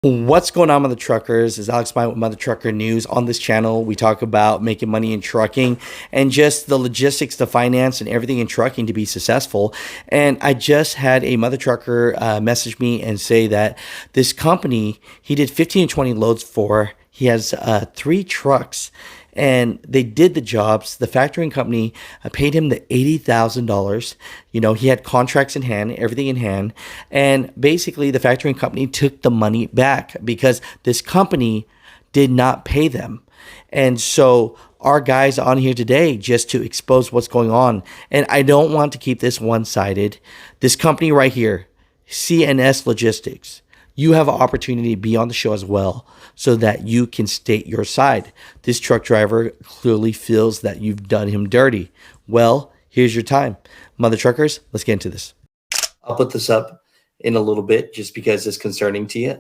What's going on, Mother Truckers? Is Alex Mine with Mother Trucker News. On this channel, we talk about making money in trucking and just the logistics, the finance, and everything in trucking to be successful. And I just had a Mother Trucker message me and say that this company he did 15 to 20 loads for. He has 3 trucks and they did the jobs. The factoring company paid him the $80,000. He had contracts in hand, everything in hand, and basically the factoring company took the money back because this company did not pay them. And so our guys on here today just to expose what's going on. And I don't want to keep this one-sided. This company right here, CNS Logistics, you have an opportunity to be on the show as well so that you can state your side. This truck driver clearly feels that you've done him dirty. Well, here's your time. Mother truckers, let's get into this. I'll put this up in a little bit just because it's concerning to you.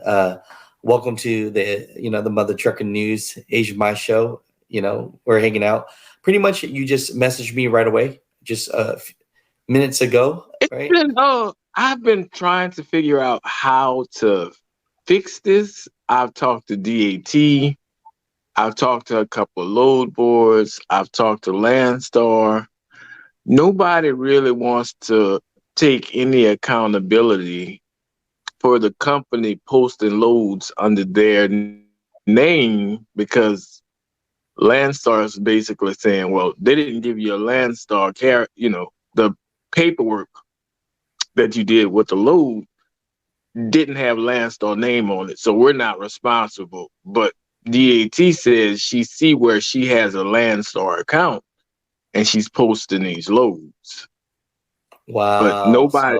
Welcome to the Mother Trucker News, Asia My Show. We're hanging out. Pretty much you just messaged me right away, just minutes ago, right? I've been trying to figure out how to fix this. I've talked to DAT. I've talked to a couple of load boards. I've talked to Landstar. Nobody really wants to take any accountability for the company posting loads under their name because Landstar is basically saying, well, they didn't give you a Landstar the paperwork that you did with the load didn't have Landstar name on it, so we're not responsible. But DAT says she see where she has a Landstar account and she's posting these loads. Wow. But nobody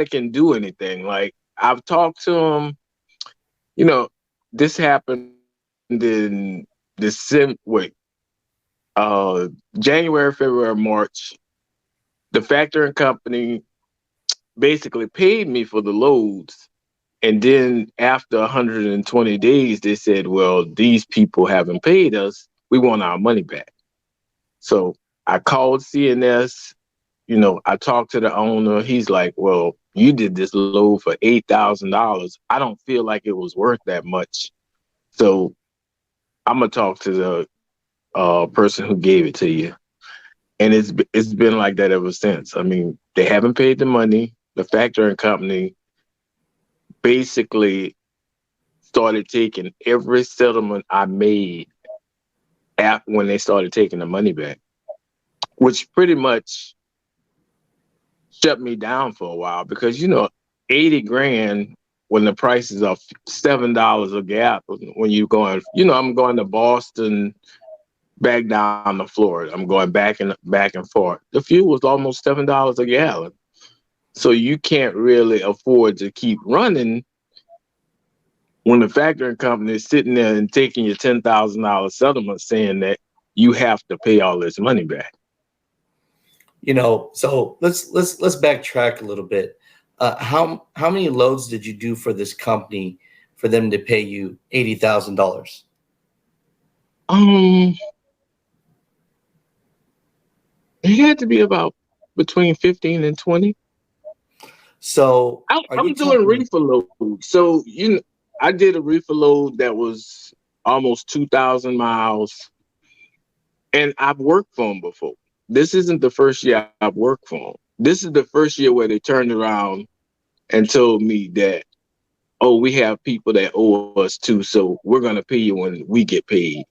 can do anything. Like I've talked to them. This happened in January, February, March. The factoring company basically paid me for the loads. And then after 120 days, they said, well, these people haven't paid us. We want our money back. So I called CNS. I talked to the owner. He's like, well, you did this load for $8,000. I don't feel like it was worth that much. So I'm going to talk to the person who gave it to you. And it's been like that ever since. I mean, they haven't paid the money. The factoring company basically started taking every settlement I made when they started taking the money back, which pretty much shut me down for a while because, $80,000 when the prices are $7 a gap when you're going, I'm going to Boston, back down to Florida. I'm going back and forth. The fuel was almost $7 a gallon. So you can't really afford to keep running when the factoring company is sitting there and taking your $10,000 settlement saying that you have to pay all this money back. So let's backtrack a little bit. How many loads did you do for this company for them to pay you $80,000? It had to be about between 15 and 20. So I'm doing reefer load. So, I did a reefer load that was almost 2,000 miles. And I've worked for them before. This isn't the first year I've worked for them. This is the first year where they turned around and told me that, oh, we have people that owe us too, so we're going to pay you when we get paid.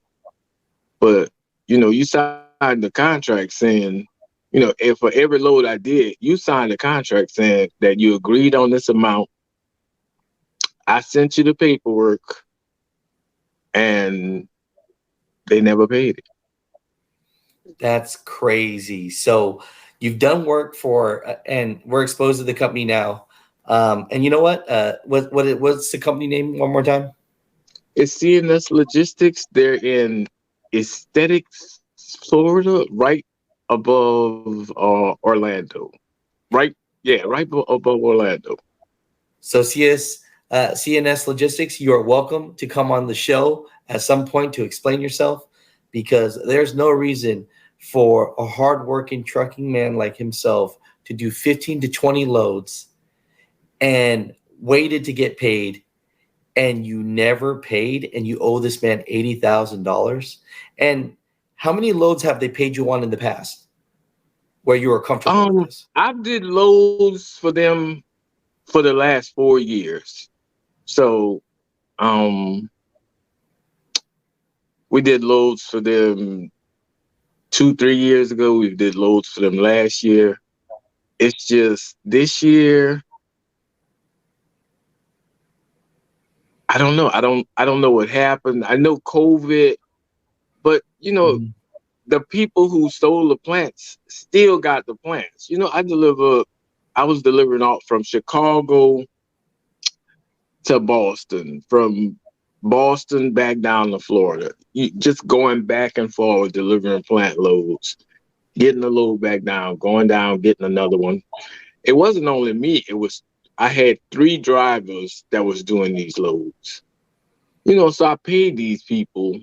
But, you signed the contract saying, if for every load I did, you signed a contract saying that you agreed on this amount. I sent you the paperwork and they never paid it. That's crazy. So you've done work for, and we're exposed to the company now. And you know what? What's the company name one more time? It's CNS Logistics. They're in Aesthetics, Florida, right above Orlando. Right above Orlando. So CNS Logistics, you are welcome to come on the show at some point to explain yourself, because there's no reason for a hardworking trucking man like himself to do 15 to 20 loads and waited to get paid and you never paid and you owe this man $80,000? And how many loads have they paid you on in the past where you were comfortable with this? I did loads for them for the last 4 years. So um we did loads for them 2, 3 years ago. We did loads for them last year. It's just this year, I don't know. I don't know what happened. I know COVID, but Mhm. the people who stole the plants still got the plants. I was delivering out from Chicago to Boston, from Boston back down to Florida. Just going back and forward, delivering plant loads, getting the load back down, getting another one. It wasn't only me. I had 3 drivers that was doing these loads. So I paid these people,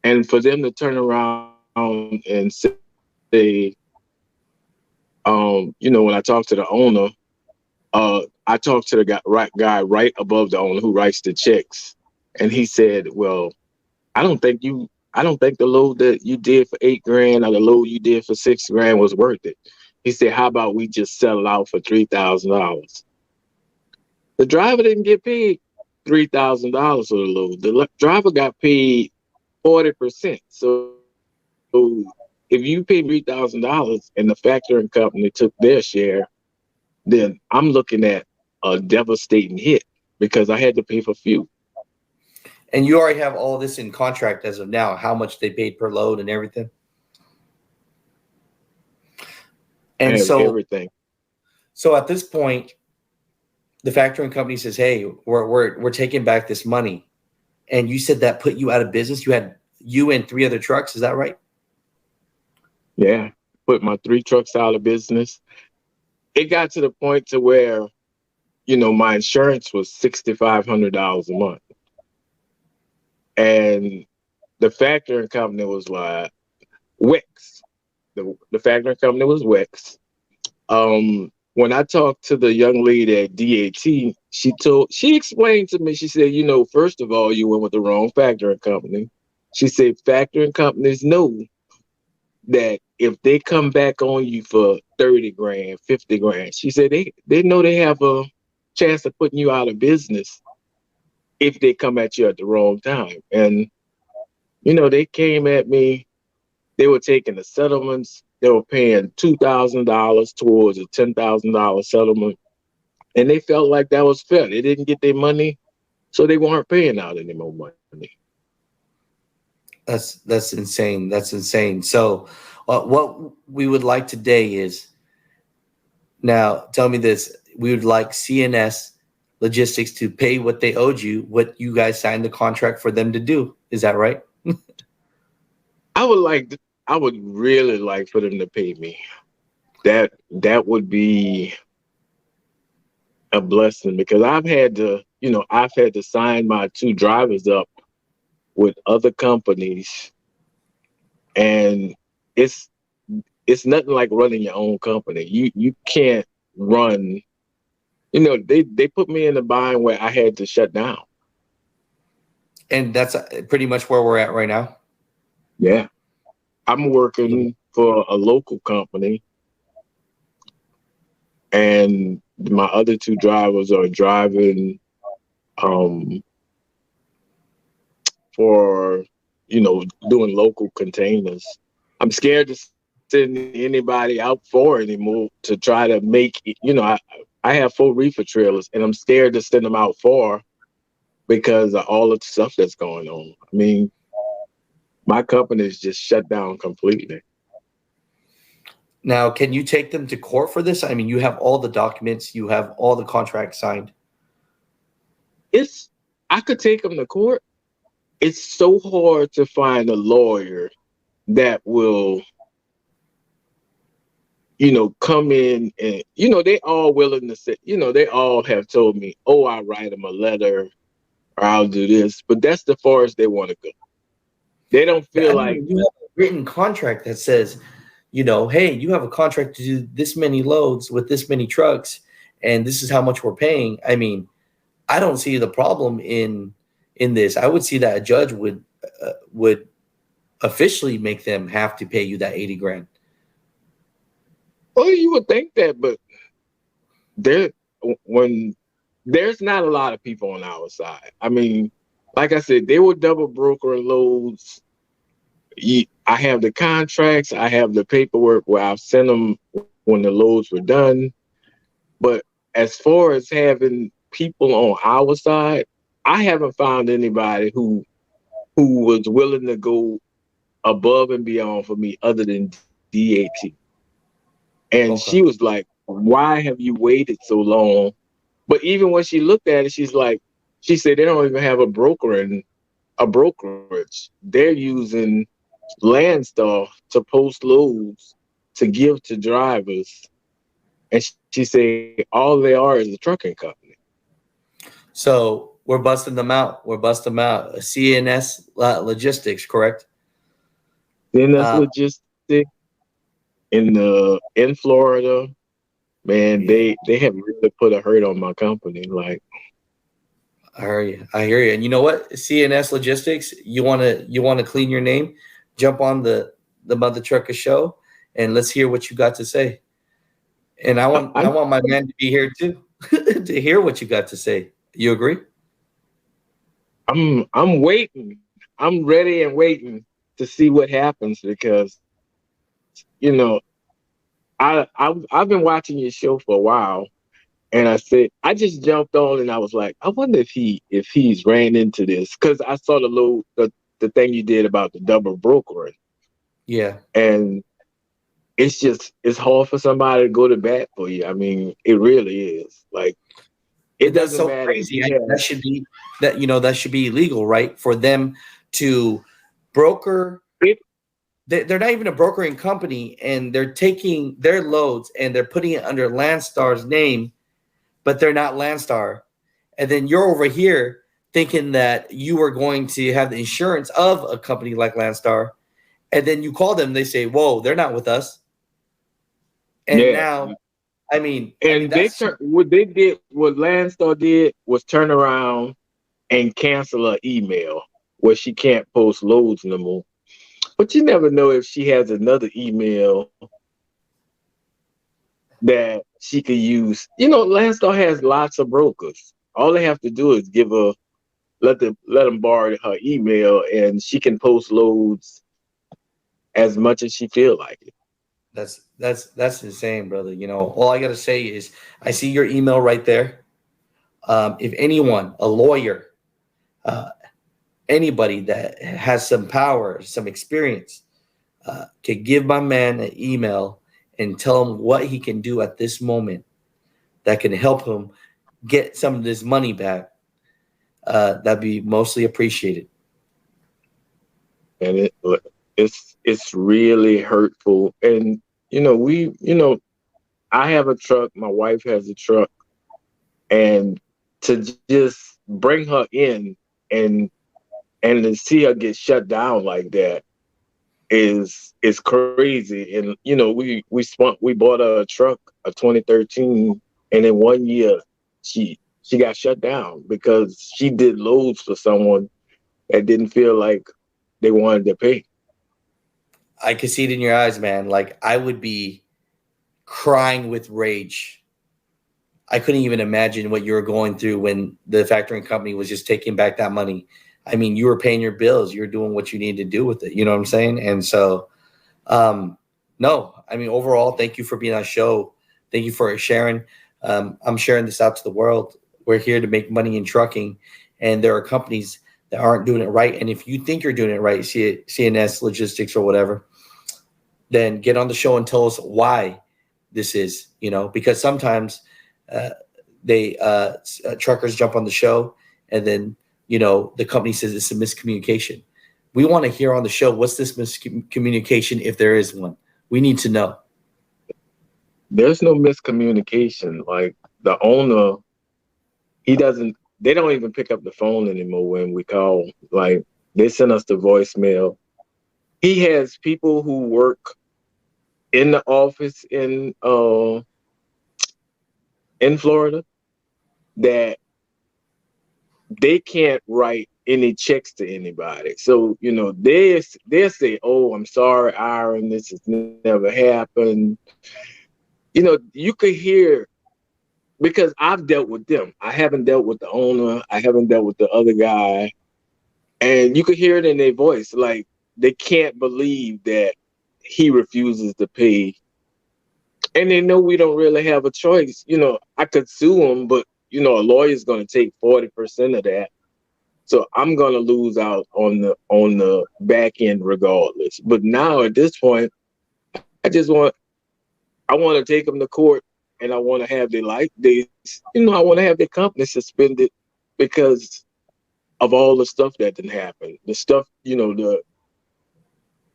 and for them to turn around and say, when I talked to the owner, I talked to the guy right above the owner who writes the checks, and he said, "Well, I don't think the load that you did for $8,000 or the load you did for $6,000 was worth it." He said, "How about we just sell it out for $3,000?" The driver didn't get paid $3,000 for the load. The driver got paid 40%. So if you pay $3,000 and the factoring company took their share, then I'm looking at a devastating hit because I had to pay for fuel And you already have all this in contract as of now, how much they paid per load and everything. And and so, everything. so at this point, the factoring company says, "Hey, we're taking back this money." And you said that put you out of business. You had you and 3 other trucks. Is that right? Yeah, put my 3 trucks out of business. It got to the point to where, my insurance was $6,500 a month. And the factoring company was like, Wix. The factoring company was Wix. When I talked to the young lady at DAT, she explained to me, she said, first of all, you went with the wrong factoring company. She said factoring companies know that if they come back on you for 30 grand, 50 grand, she said they know they have a chance of putting you out of business if they come at you at the wrong time. And, they came at me, they were taking the settlements, they were paying $2,000 towards a $10,000 settlement. And they felt like that was fair. They didn't get their money, so they weren't paying out any more money. That's insane. That's insane. So, what we would like today is now tell me this: we would like CNS Logistics to pay what they owed you, what you guys signed the contract for them to do. Is that right? I would like, I would really like for them to pay me. That would be a blessing because I've had to sign my 2 drivers up with other companies, and it's it's nothing like running your own company. You can't run. They put me in a bind where I had to shut down. And that's pretty much where we're at right now. Yeah, I'm working for a local company, and my other 2 drivers are driving um for doing local containers. I'm scared to send anybody out for anymore to try to make it. I have 4 reefer trailers, and I'm scared to send them out for because of all of the stuff that's going on. I mean, my company is just shut down completely. Now, can you take them to court for this? I mean, you have all the documents, you have all the contracts signed. It's I could take them to court. It's so hard to find a lawyer that will come in and, they all willing to say, they all have told me, oh, I'll write them a letter or I'll do this, but that's the farthest they want to go. They don't I feel like, mean, you have a written contract that says, hey, you have a contract to do this many loads with this many trucks, and this is how much we're paying. I mean, I don't see the problem in this. I would see that a judge would officially make them have to pay you that 80 grand. Well, you would think that, but there when there's not a lot of people on our side. I mean, like I said, they were double broker loads. I have the contracts, I have the paperwork where I've sent them when the loads were done. But as far as having people on our side, I haven't found anybody who was willing to go above and beyond for me other than DAT. And she Okay. was like, why have you waited so long? But even when she looked at it, she said they don't even have a broker and a brokerage. They're using Landstar to post loads to give to drivers. And she said all they are is a trucking company. So we're busting them out. We're busting them out. CNS Logistics, correct? Then that's Uh, logistic in Florida. Man, yeah, they have really put a hurt on my company. Like, I hear you. I hear you. And you know what? CNS Logistics, you wanna clean your name, jump on the Mother Trucker show, and let's hear what you got to say. And I want I I want my man to be here too to hear what you got to say. You agree? I'm waiting. I'm ready and waiting to see what happens because I've been watching your show for a while, and I said I just jumped on and I was like, I wonder if he's ran into this because I saw the thing you did about the double brokering, Yeah. and it's hard for somebody to go to bat for you. I mean, it really is. Like, it That's doesn't so matter if crazy. you have. That should be that should be illegal, right? For them to broker. It, They're not even a brokering company, and they're taking their loads and they're putting it under Landstar's name, but they're not Landstar. And then you're over here thinking that you are going to have the insurance of a company like Landstar, and then you call them, they say, "Whoa, they're not with us." And yeah, now, I mean and that's what Landstar did was turn around and cancel her email where she can't post loads no more. But you never know if she has another email that she could use. Landstar has lots of brokers. All they have to do is let them borrow her email, and she can post loads as much as she feel like it. that's insane, brother. All I gotta say is I see your email right there. If anyone, a lawyer, uh, anybody that has some power, some experience, could give my man an email and tell him what he can do at this moment that can help him get some of this money back, that'd be mostly appreciated. And it's really hurtful. And I have a truck, my wife has a truck, and to just bring her in and to see her get shut down like that is crazy. And we bought a truck, a 2013, and in 1 year she got shut down because she did loads for someone that didn't feel like they wanted to pay. I could see it in your eyes, man. Like I would be crying with rage. I couldn't even imagine what you were going through when the factoring company was just taking back that money. I mean, you were paying your bills, you were doing what you needed to do with it. You know what I'm saying? And so, um, no, I mean, overall, thank you for being on the show. Thank you for sharing. I'm sharing this out to the world. We're here to make money in trucking, and there are companies that aren't doing it right. And if you think you're doing it right, CNS Logistics or whatever, then get on the show and tell us why this is, because sometimes uh, they truckers jump on the show and then the company says it's a miscommunication. We want to hear on the show what's this miscommunication if there is one. We need to know. There's no miscommunication. Like, the owner, they don't even pick up the phone anymore when we call. Like, they send us the voicemail. He has people who work in the office in Florida that they can't write any checks to anybody. So, you know, they say, "Oh, I'm sorry, Aaron, this has never happened." You know, you could hear, because I've dealt with them. I haven't dealt with the owner. I haven't dealt with the other guy. And you could hear it in their voice. Like, they can't believe that he refuses to pay. And they know we don't really have a choice. You know, I could sue him, but, you know, a lawyer's going to take 40% of that. So I'm going to lose out on the back end regardless. But now at this point, I want to take them to court, and I want to have I want to have their company suspended because of all the stuff that didn't happen. The stuff, you know,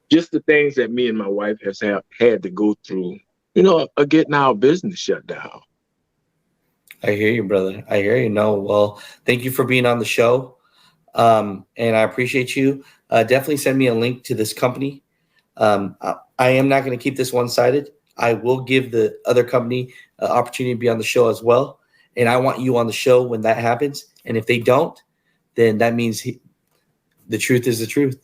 just the things that me and my wife had to go through, you know, are getting our business shut down. I hear you, brother. I hear you. No, well, thank you for being on the show. And I appreciate you. Definitely send me a link to this company. I am not going to keep this one-sided. I will give the other company opportunity to be on the show as well. And I want you on the show when that happens. And if they don't, then that means the truth is the truth.